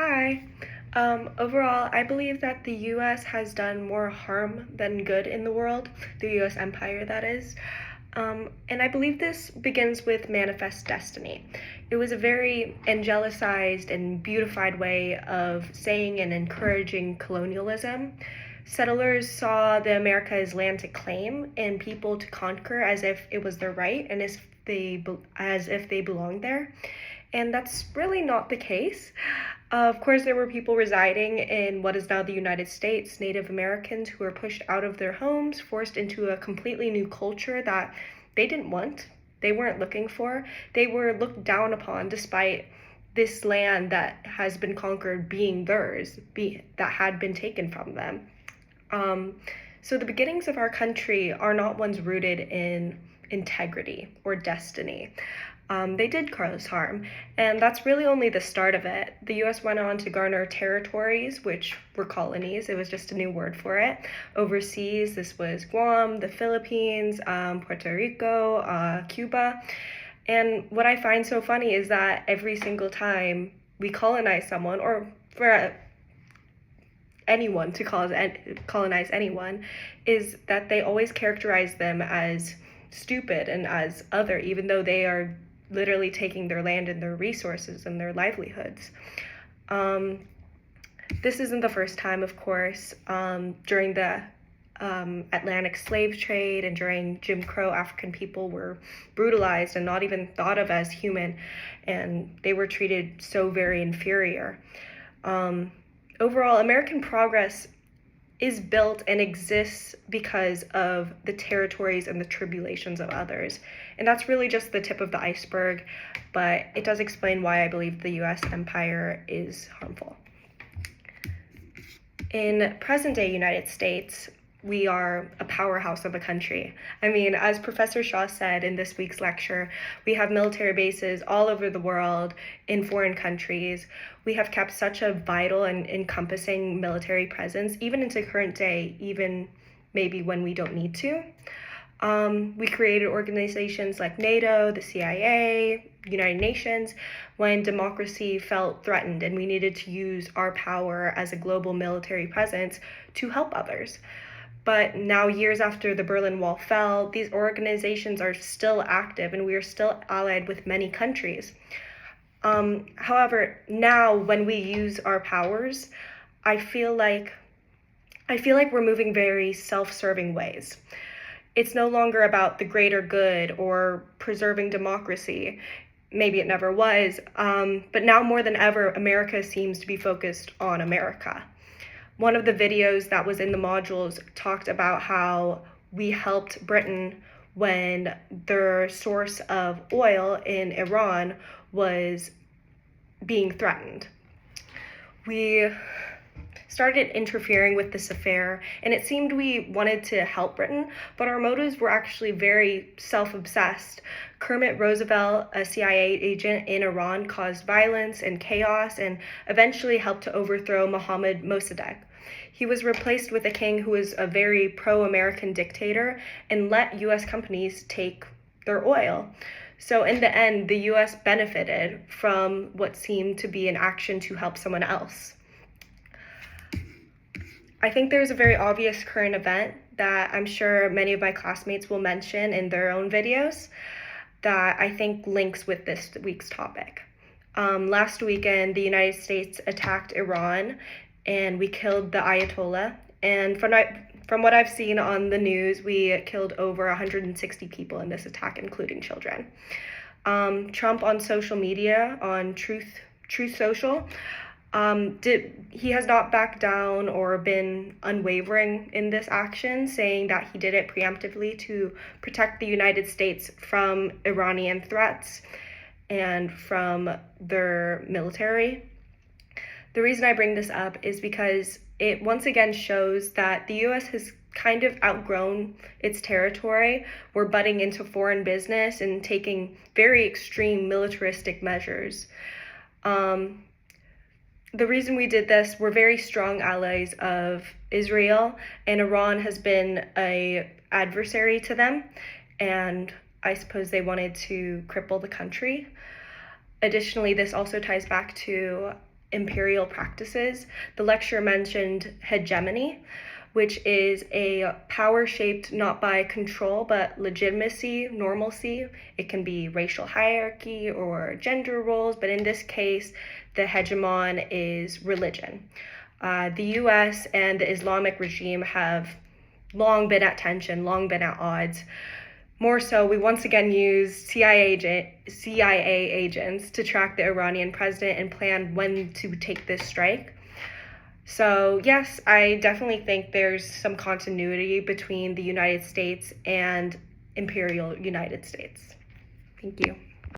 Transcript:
Hi. Overall, I believe that the US has done more harm than good in the world, the US empire, that is. And I believe this begins with Manifest Destiny. It was a very angelicized and beautified way of saying and encouraging colonialism. Settlers saw the America as land to claim and people to conquer as if it was their right and as if they belonged there. And that's really not the case. Of course, there were people residing in what is now the United States, Native Americans who were pushed out of their homes, forced into a completely new culture that they didn't want, they weren't looking for. They were looked down upon despite this land that has been conquered being theirs, that had been taken from them. Um, so the beginnings of our country are not ones rooted in integrity or destiny. They did cause harm, and that's really only the start of it. The US went on to garner territories, which were colonies, it was just a new word for it. Overseas, this was Guam, the Philippines, Puerto Rico, Cuba. And what I find so funny is that every single time we colonize someone, or for anyone to colonize anyone, is that they always characterize them as stupid and as other, even though they are literally taking their land and their resources and their livelihoods. Um, this isn't the first time, of course. During the Atlantic slave trade and during Jim Crow, African people were brutalized and not even thought of as human, and they were treated so very inferior. Overall, American progress is built and exists because of the territories and the tribulations of others. And that's really just the tip of the iceberg, but it does explain why I believe the US empire is harmful. In present-day United States, we are a powerhouse of a country. I mean, as Professor Shaw said in this week's lecture, we have military bases all over the world in foreign countries. We have kept such a vital and encompassing military presence, even into current day, even maybe when we don't need to. We created organizations like NATO, the CIA, United Nations, when democracy felt threatened and we needed to use our power as a global military presence to help others. But now, years after the Berlin Wall fell, these organizations are still active and we are still allied with many countries. However, now when we use our powers, I feel like we're moving very self-serving ways. It's no longer about the greater good or preserving democracy. Maybe it never was, but now more than ever, America seems to be focused on America. One of the videos that was in the modules talked about how we helped Britain when their source of oil in Iran was being threatened. We started interfering with this affair, and it seemed we wanted to help Britain, but our motives were actually very self-obsessed. Kermit Roosevelt, a CIA agent in Iran, caused violence and chaos and eventually helped to overthrow Mohammad Mossadegh. He was replaced with a king who was a very pro-American dictator and let US companies take their oil. So in the end, the US benefited from what seemed to be an action to help someone else. I think there's a very obvious current event that I'm sure many of my classmates will mention in their own videos that I think links with this week's topic. Last weekend, the United States attacked Iran and we killed the Ayatollah. And from what I've seen on the news, we killed over 160 people in this attack, including children. Trump on social media, on Truth Social, he has not backed down or been unwavering in this action, saying that he did it preemptively to protect the United States from Iranian threats and from their military. The reason I bring this up is because it once again shows that the US has kind of outgrown its territory. We're butting into foreign business and taking very extreme militaristic measures. The reason we did this, we're very strong allies of Israel, and Iran has been an adversary to them, and I suppose they wanted to cripple the country. Additionally, this also ties back to imperial practices. The lecture mentioned hegemony, which is a power shaped not by control but legitimacy, normalcy. It can be racial hierarchy or gender roles, but in this case, the hegemon is religion. The US and the Islamic regime have long been at tension, long been at odds. More so, we once again use CIA agents to track the Iranian president and plan when to take this strike. So yes, I definitely think there's some continuity between the United States and Imperial United States. Thank you.